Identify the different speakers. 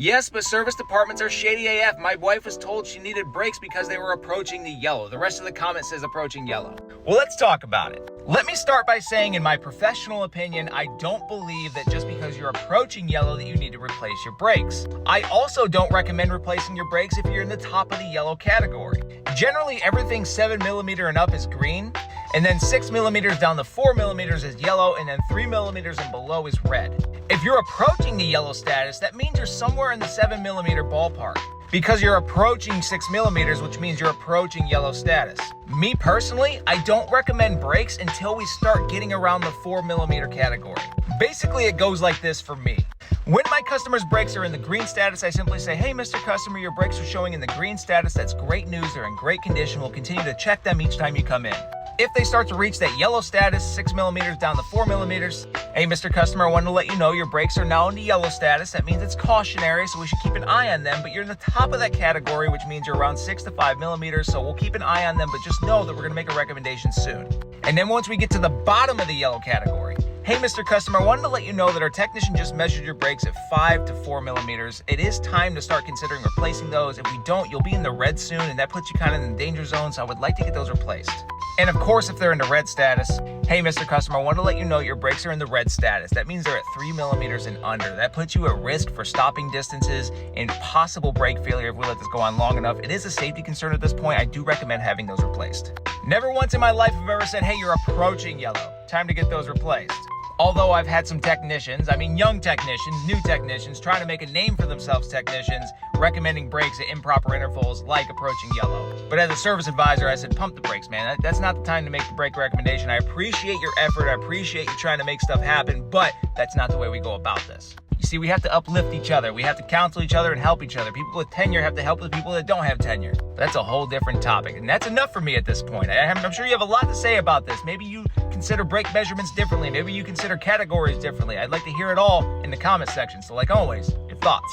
Speaker 1: Yes, but service departments are shady AF. My wife was told she needed brakes because they were approaching the yellow. The rest of the comment says approaching yellow. Well, let's talk about it. Let me start by saying, in my professional opinion, I don't believe that just because you're approaching yellow that you need to replace your brakes. I also don't recommend replacing your brakes if you're in the top of the yellow category. Generally, everything 7mm and up is green, and then 6mm down to 4mm is yellow, and then 3mm and below is red. If you're approaching the yellow status, that means you're somewhere in the 7mm ballpark, because you're approaching 6mm, which means you're approaching yellow status. Me personally, I don't recommend brakes until we start getting around the 4mm category. Basically, it goes like this for me. When my customer's brakes are in the green status, I simply say, hey, Mr. Customer, your brakes are showing in the green status. That's great news. They're in great condition. We'll continue to check them each time you come in. If they start to reach that yellow status, 6mm down to 4mm, hey, Mr. Customer, I wanted to let you know your brakes are now in the yellow status. That means it's cautionary, so we should keep an eye on them. But you're in the top of that category, which means you're around 6 to 5mm, so we'll keep an eye on them, but just know that we're going to make a recommendation soon. And then once we get to the bottom of the yellow category, hey, Mr. Customer, I wanted to let you know that our technician just measured your brakes at 5 to 4mm. It is time to start considering replacing those. If we don't, you'll be in the red soon, and that puts you kind of in the danger zone, so I would like to get those replaced. And of course, if they're in the red status, hey, Mr. Customer, I want to let you know your brakes are in the red status. That means they're at 3mm and under. That puts you at risk for stopping distances and possible brake failure if we let this go on long enough. It is a safety concern at this point. I do recommend having those replaced. Never once in my life have I ever said, hey, you're approaching yellow. Time to get those replaced. Although I've had some technicians, young technicians, new technicians, trying to make a name for themselves technicians, recommending brakes at improper intervals like approaching yellow. But as a service advisor, I said, pump the brakes, man. That's not the time to make the brake recommendation. I appreciate your effort. I appreciate you trying to make stuff happen, but that's not the way we go about this. You see, we have to uplift each other. We have to counsel each other and help each other. People with tenure have to help the people that don't have tenure. But that's a whole different topic, and that's enough for me at this point. I'm sure you have a lot to say about this. Maybe you consider brake measurements differently. Maybe you consider categories differently. I'd like to hear it all in the comment section. So like always, your thoughts.